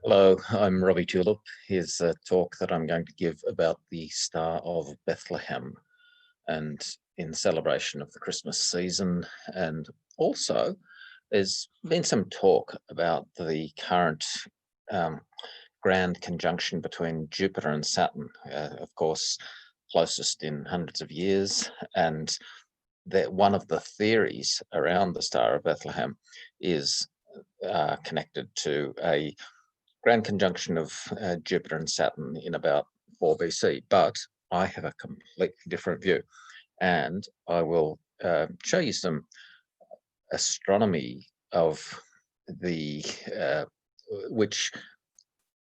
Hello, I'm Robbie Tulip. Here's a talk that I'm going to give about the Star of Bethlehem and in celebration of the Christmas season. And also, there's been some talk about the current grand conjunction between Jupiter and Saturn, of course, closest in hundreds of years. And that one of the theories around the Star of Bethlehem is connected to a grand conjunction of Jupiter and Saturn in about 4 BC, but I have a completely different view, and I will show you some astronomy of the which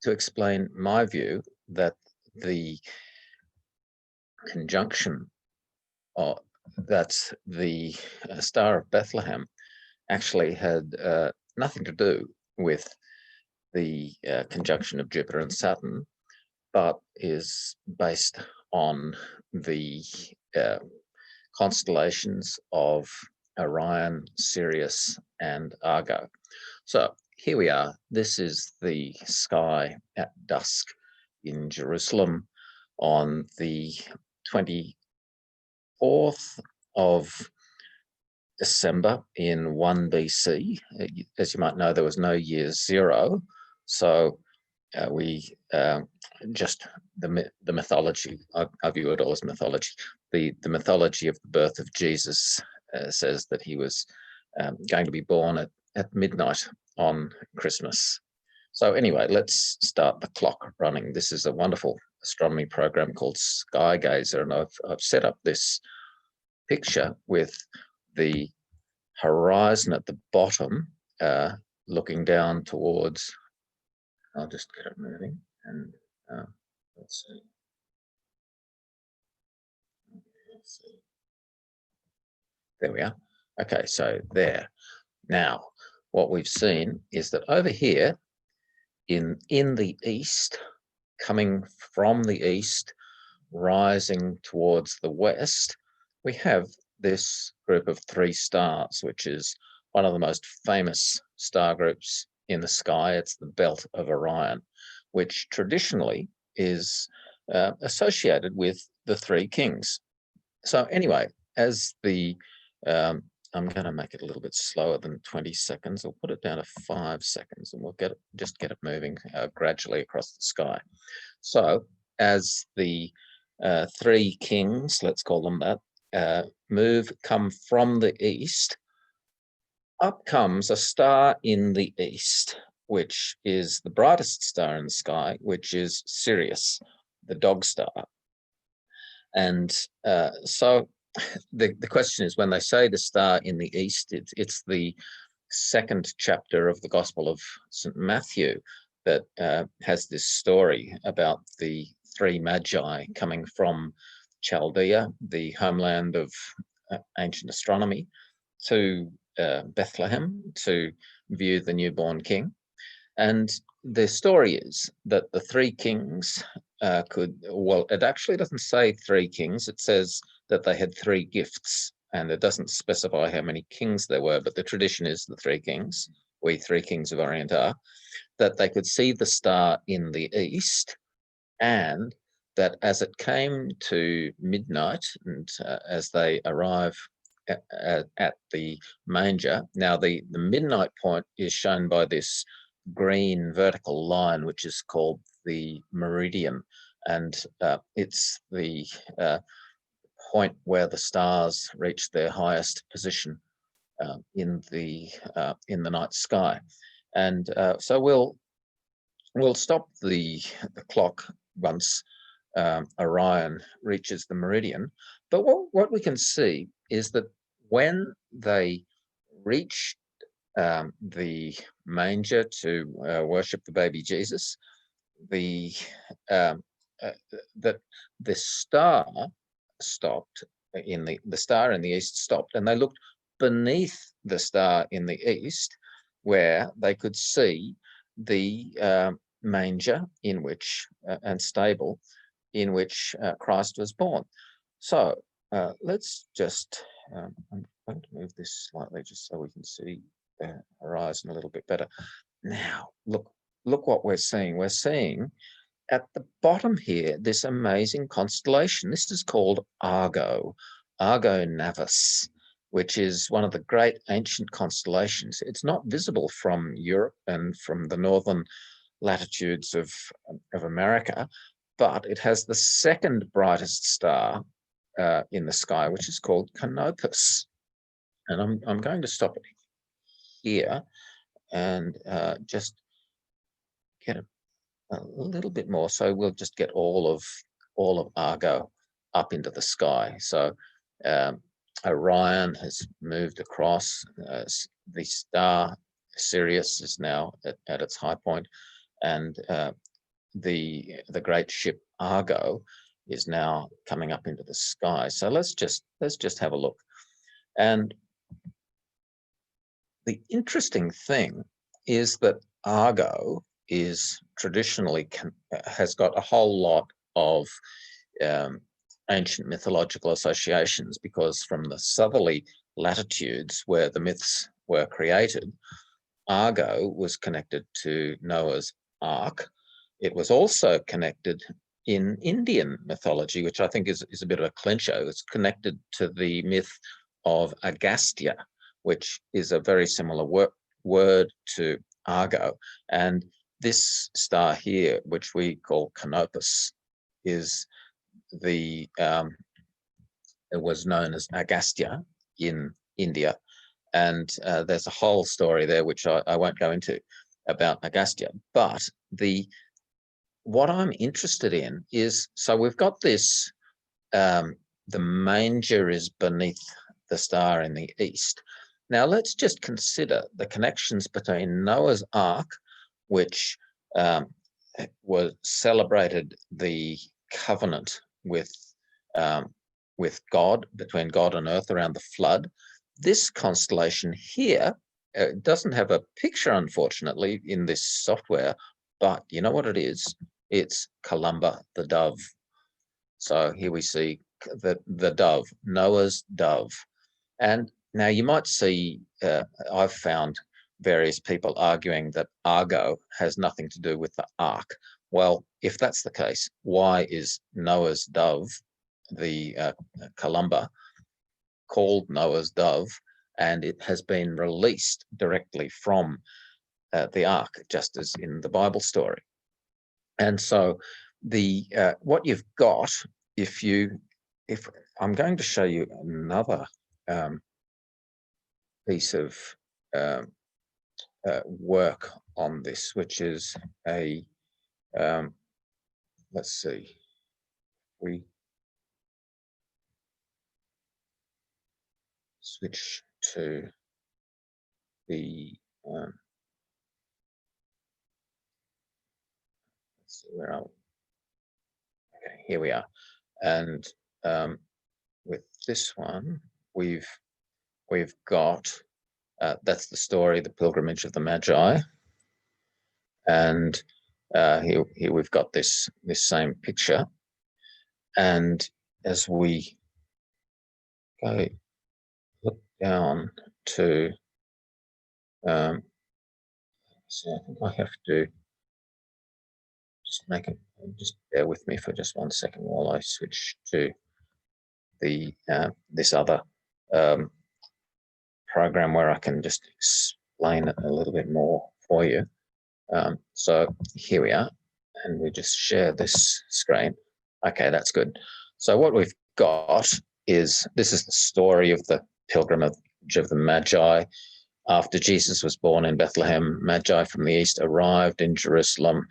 to explain my view that the conjunction that the Star of Bethlehem actually had nothing to do with the conjunction of Jupiter and Saturn, but is based on the constellations of Orion, Sirius, and Argo. So here we are. This is the sky at dusk in Jerusalem on the 24th of December in 1 BC. As you might know, there was no year zero. So we just the mythology, I view it all as mythology. The mythology of the birth of Jesus says that he was going to be born at midnight on Christmas. So anyway, let's start the clock running. This is a wonderful astronomy program called Sky Gazer, and I've set up this picture with the horizon at the bottom, looking down towards. I'll just get it moving, and let's see. There we are. Okay, so there. Now, what we've seen is that over here in the east, coming from the east, rising towards the west, we have this group of 3 stars, which is one of the most famous star groups in the sky. It's the Belt of Orion, which traditionally is associated with the 3 kings. So anyway, as the I'm going to make it a little bit slower than 20 seconds. I'll put it down to 5 seconds, and we'll just get it moving gradually across the sky. So as the 3 kings, let's call them that, come from the east, up comes a star in the east, which is the brightest star in the sky, which is Sirius, the dog star. And so the question is, when they say the star in the east, it's the 2nd chapter of the Gospel of St. Matthew that has this story about the 3 Magi coming from Chaldea, the homeland of ancient astronomy, to Bethlehem to view the newborn king. And the story is that the 3 kings it actually doesn't say 3 kings, it says that they had 3 gifts, and it doesn't specify how many kings there were, but the tradition is the 3 kings, we 3 kings of Orient are, that they could see the star in the east, and that as it came to midnight, and as they arrive at the manger, now the midnight point is shown by this green vertical line, which is called the meridian, and it's the point where the stars reach their highest position in the night sky. And so we'll stop the clock once Orion reaches the meridian. But what we can see is that when they reach the manger to worship the baby Jesus, that the star stopped the star in the east stopped, and they looked beneath the star in the east, where they could see the manger in which and stable in which Christ was born. So let's just I'm going to move this slightly just so we can see the horizon a little bit better. Now, look, look what we're seeing. We're seeing at the bottom here this amazing constellation. This is called Argo, Argo Navis, which is one of the great ancient constellations. It's not visible from Europe and from the northern latitudes of America, but it has the second brightest star in the sky, which is called Canopus. And I'm going to stop it here and just get a little bit more. So we'll just get all of Argo up into the sky. So Orion has moved across. The star Sirius is now at its high point, and the great ship Argo is now coming up into the sky. So let's just have a look. And the interesting thing is that Argo is traditionally has got a whole lot of ancient mythological associations, because from the southerly latitudes where the myths were created, Argo was connected to Noah's Ark. It was also connected in Indian mythology, which I think is a bit of a clincher. It's connected to the myth of Agastya, which is a very similar word to Argo. And this star here, which we call Canopus, is it was known as Agastya in India. And there's a whole story there, which I won't go into, about Agastya. But what I'm interested in is, so we've got this, the manger is beneath the star in the east. Now let's just consider the connections between Noah's Ark, which was celebrated the covenant with God, between God and earth around the flood. This constellation here doesn't have a picture, unfortunately, in this software, but you know what it is? It's Columba the Dove. So here we see the dove, Noah's dove. And now you might see, I've found various people arguing that Argo has nothing to do with the ark. Well, if that's the case, why is Noah's dove, the Columba, called Noah's dove, and it has been released directly from the ark, just as in the Bible story? And so what you've got, if I'm going to show you another piece of work on this, which is a let's see, we switch to the let's see, where are we? Okay, here we are. And with this one, we've got that's the story, the pilgrimage of the Magi, and here we've got this same picture. And as we go look down to, so I think I have to just bear with me for just 1 second while I switch to the this other program where I can just explain it a little bit more for you. So here we are, and we just share this screen. Okay, that's good. So what we've got is, this is the story of the pilgrimage of the Magi. After Jesus was born in Bethlehem, Magi from the east arrived in Jerusalem.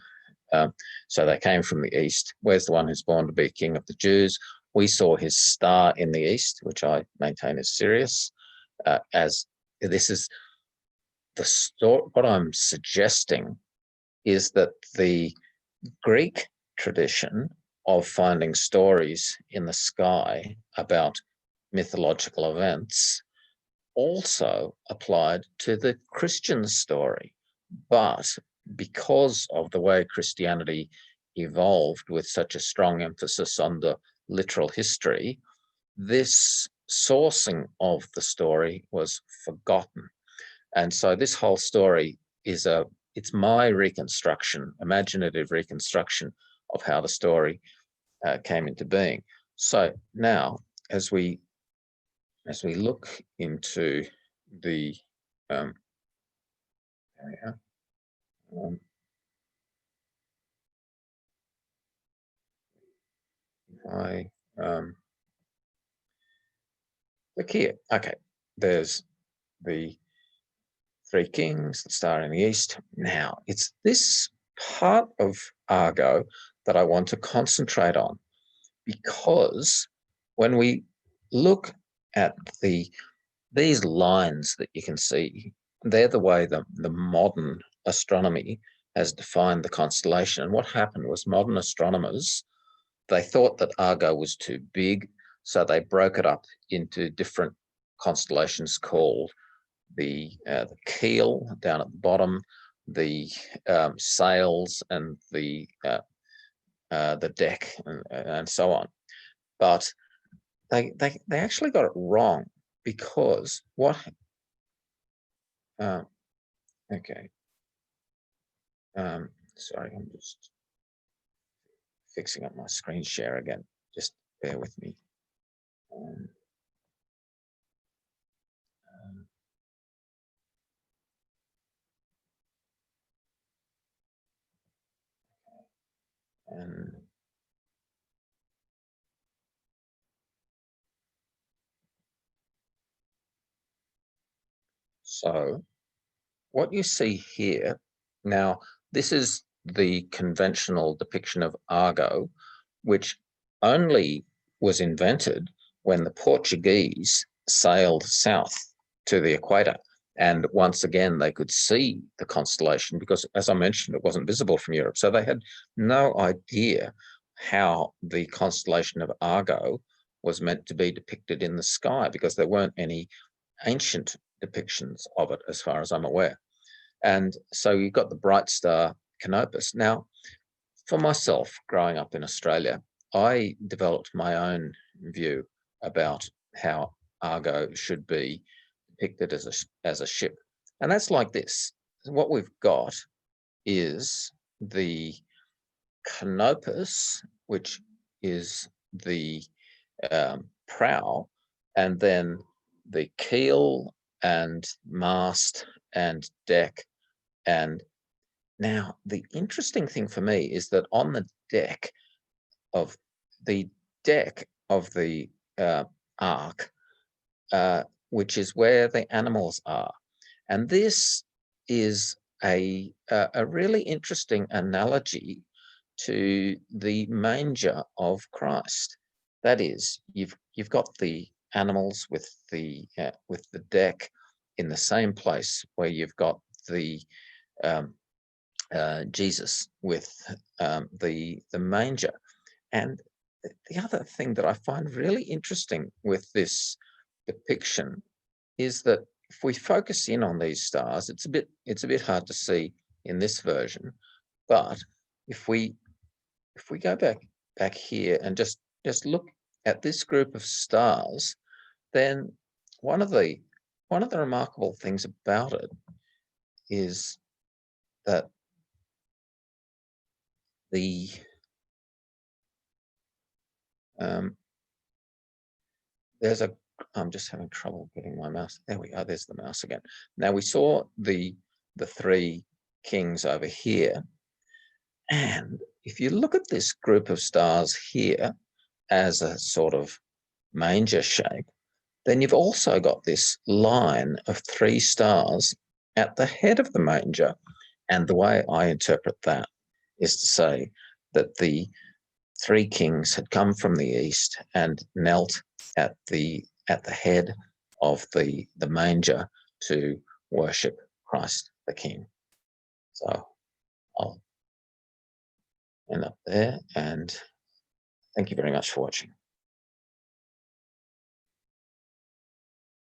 So they came from the east. Where's the one who's born to be king of the Jews? We saw his star in the east, which I maintain is Sirius. As this is the story, what I'm suggesting is that the Greek tradition of finding stories in the sky about mythological events also applied to the Christian story. But because of the way Christianity evolved with such a strong emphasis on the literal history, this sourcing of the story was forgotten. And so this whole story is a it's my reconstruction, imaginative reconstruction of how the story came into being. So now, as we look into the there we are. Look here. Okay, there's the three kings, the star in the east. Now, it's this part of Argo that I want to concentrate on, because when we look at these lines that you can see, they're the way the modern astronomy has defined the constellation. And what happened was modern astronomers, they thought that Argo was too big, so they broke it up into different constellations called the keel down at the bottom, the sails, and the deck, and so on. But they actually got it wrong, because what? Okay. Sorry, I'm just fixing up my screen share again. Just bear with me. And so what you see here, now this is the conventional depiction of Argo, which only was invented when the Portuguese sailed south to the equator. And once again, they could see the constellation because, as I mentioned, it wasn't visible from Europe. So they had no idea how the constellation of Argo was meant to be depicted in the sky, because there weren't any ancient depictions of it, as far as I'm aware. And so you've got the bright star Canopus. Now, for myself, growing up in Australia, I developed my own view about how Argo should be depicted as a ship. And that's like this. What we've got is the Canopus, which is the prow, and then the keel and mast and deck. And now the interesting thing for me is that on the deck of the ark, which is where the animals are, and this is a really interesting analogy to the manger of Christ. That is, you've got the animals with the deck in the same place where you've got the Jesus with the manger. And the other thing that I find really interesting with this depiction is that if we focus in on these stars, it's a bit hard to see in this version, but if we go back here and just look at this group of stars, then one of the remarkable things about it is that I'm just having trouble getting my mouse. There we are. There's the mouse again. Now we saw the three kings over here, and if you look at this group of stars here as a sort of manger shape, then you've also got this line of three stars at the head of the manger. And the way I interpret that is to say that the three kings had come from the east and knelt at the head of the manger to worship Christ the King. So I'll end up there, and thank you very much for watching.